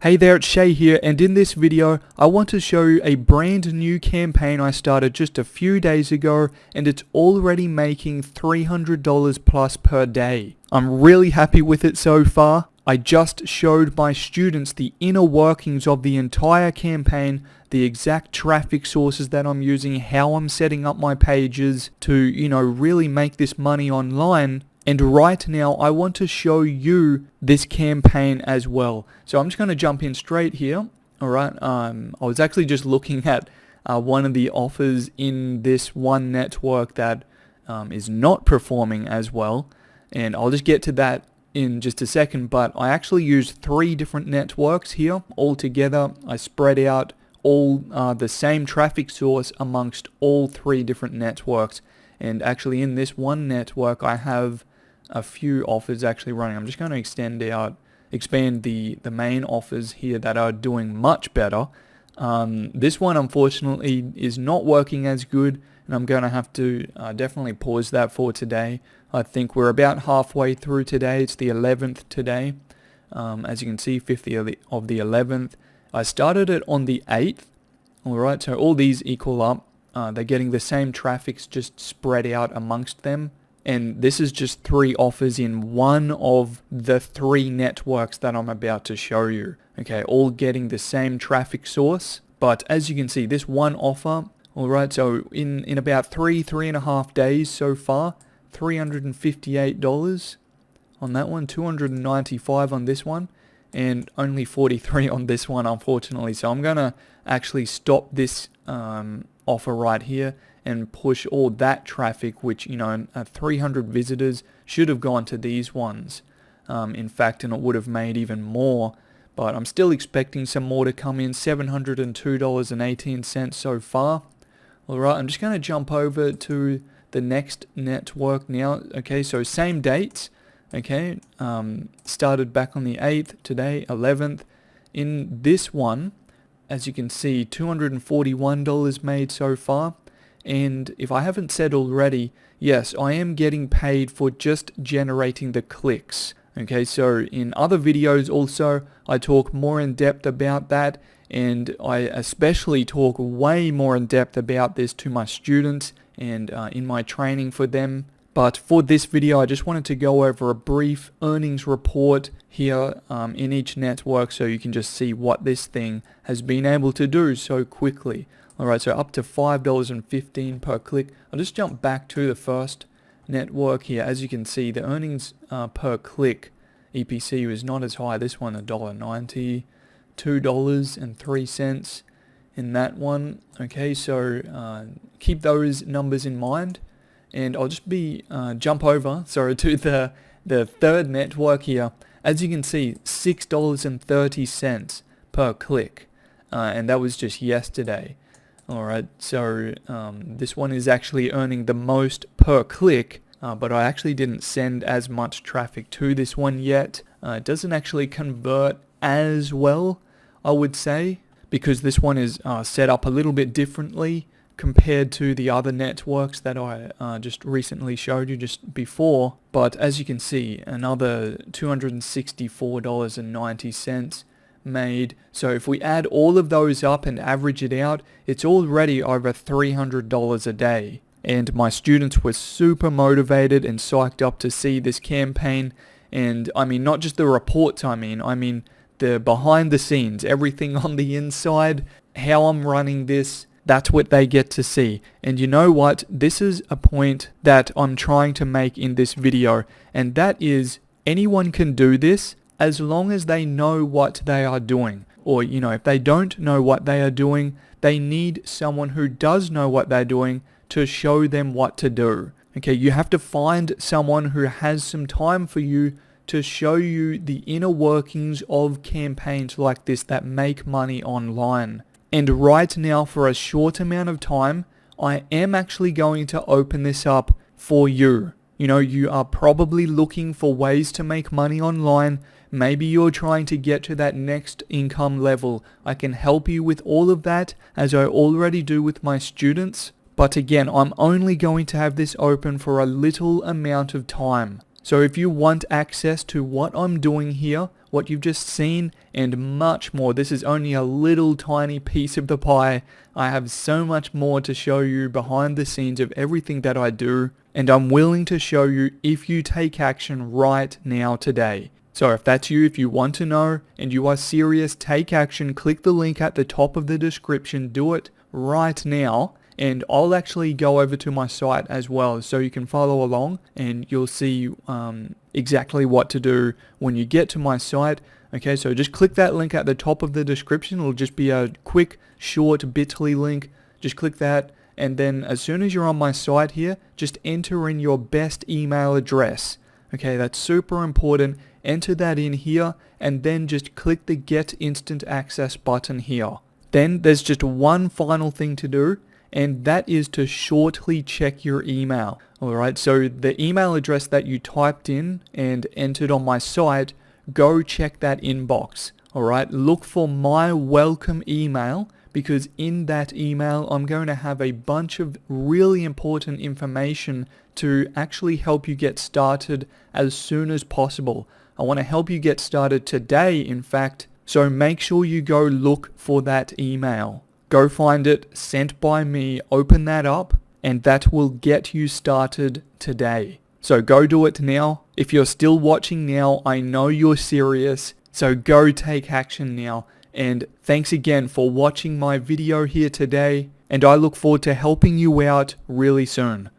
Hey there, it's Shay here, and in this video I want to show you a brand new campaign I started just a few days ago, and it's already making $300 plus per day. I'm really happy with it so far. I just showed my students the inner workings of the entire campaign, the exact traffic sources that I'm using, how I'm setting up my pages to, really make this money online. And right now, I want to show you this campaign as well. So I'm just going to jump in straight here. All right. I was actually just looking at one of the offers in this one network that is not performing as well. And I'll just get to that in just a second. But I actually used 3 different networks here all together. I spread out all the same traffic source amongst all 3 different networks. And actually in this one network, I have a few offers actually running. I'm just going to expand the main offers here that are doing much better. This one unfortunately is not working as good, and I'm going to have to definitely pause that for today. I think we're about halfway through today. It's the 11th today. As you can see, 5th of the 11th. I started it on the 8th. Alright, so all these equal up. They're getting the same traffics just spread out amongst them. And this is just 3 offers in one of the 3 networks that I'm about to show you. Okay, all getting the same traffic source. But as you can see, this one offer, alright, so in about 3.5 days so far, $358 on that one, $295 on this one, and only $43 on this one, unfortunately. So I'm going to actually stop this offer right here and push all that traffic, which 300 visitors should have gone to these ones, in fact, and it would have made even more. But I'm still expecting some more to come in. $702.18 so far. Alright, I'm just going to jump over to the next network now. Okay, so same dates. Okay, started back on the 8th, today 11th. In this one, as you can see, $241 made so far. And if I haven't said already, yes, I am getting paid for just generating the clicks. Okay, so in other videos also, I talk more in depth about that, and I especially talk way more in depth about this to my students and in my training for them. But for this video, I just wanted to go over a brief earnings report here in each network so you can just see what this thing has been able to do so quickly. Alright, so up to $5.15 per click. I'll just jump back to the first network here. As you can see, the earnings per click EPC is not as high. This one, $1.90, $2.03 in that one. Okay, so keep those numbers in mind. And I'll just jump over, to the third network here. As you can see, $6.30 per click. And that was just yesterday. Alright, so this one is actually earning the most per click, but I actually didn't send as much traffic to this one yet. It doesn't actually convert as well, I would say, because this one is set up a little bit differently compared to the other networks that I just recently showed you just before. But as you can see, another $264.90 made. So if we add all of those up and average it out, it's already over $300 a day. And my students were super motivated and psyched up to see this campaign. And I mean, not just the reports, I mean the behind the scenes, everything on the inside, how I'm running this. That's what they get to see. And you know what? This is a point that I'm trying to make in this video. And that is, anyone can do this as long as they know what they are doing. Or, if they don't know what they are doing, they need someone who does know what they're doing to show them what to do. Okay, you have to find someone who has some time for you to show you the inner workings of campaigns like this that make money online. And right now, for a short amount of time, I am actually going to open this up for you. You are probably looking for ways to make money online. Maybe you're trying to get to that next income level. I can help you with all of that, as I already do with my students. But again, I'm only going to have this open for a little amount of time. So if you want access to what I'm doing here, what you've just seen, and much more, this is only a little tiny piece of the pie. I have so much more to show you behind the scenes of everything that I do, and I'm willing to show you if you take action right now today. So if that's you, if you want to know and you are serious, take action, click the link at the top of the description, do it right now. And I'll actually go over to my site as well so you can follow along and you'll see exactly what to do when you get to my site. Okay, so just click that link at the top of the description. It'll just be a quick, short bit.ly link. Just click that, and then as soon as you're on my site here, just enter in your best email address. Okay, that's super important. Enter that in here, and then just click the Get Instant Access button here. Then there's just one final thing to do, and that is to shortly check your email. Alright, so the email address that you typed in and entered on my site, go check that inbox. Alright, look for my welcome email, because in that email I'm going to have a bunch of really important information to actually help you get started as soon as possible. I want to help you get started today, in fact, so make sure you go look for that email. Go find it, sent by me, open that up, and that will get you started today. So go do it now. If you're still watching now, I know you're serious, so go take action now. And thanks again for watching my video here today, and I look forward to helping you out really soon.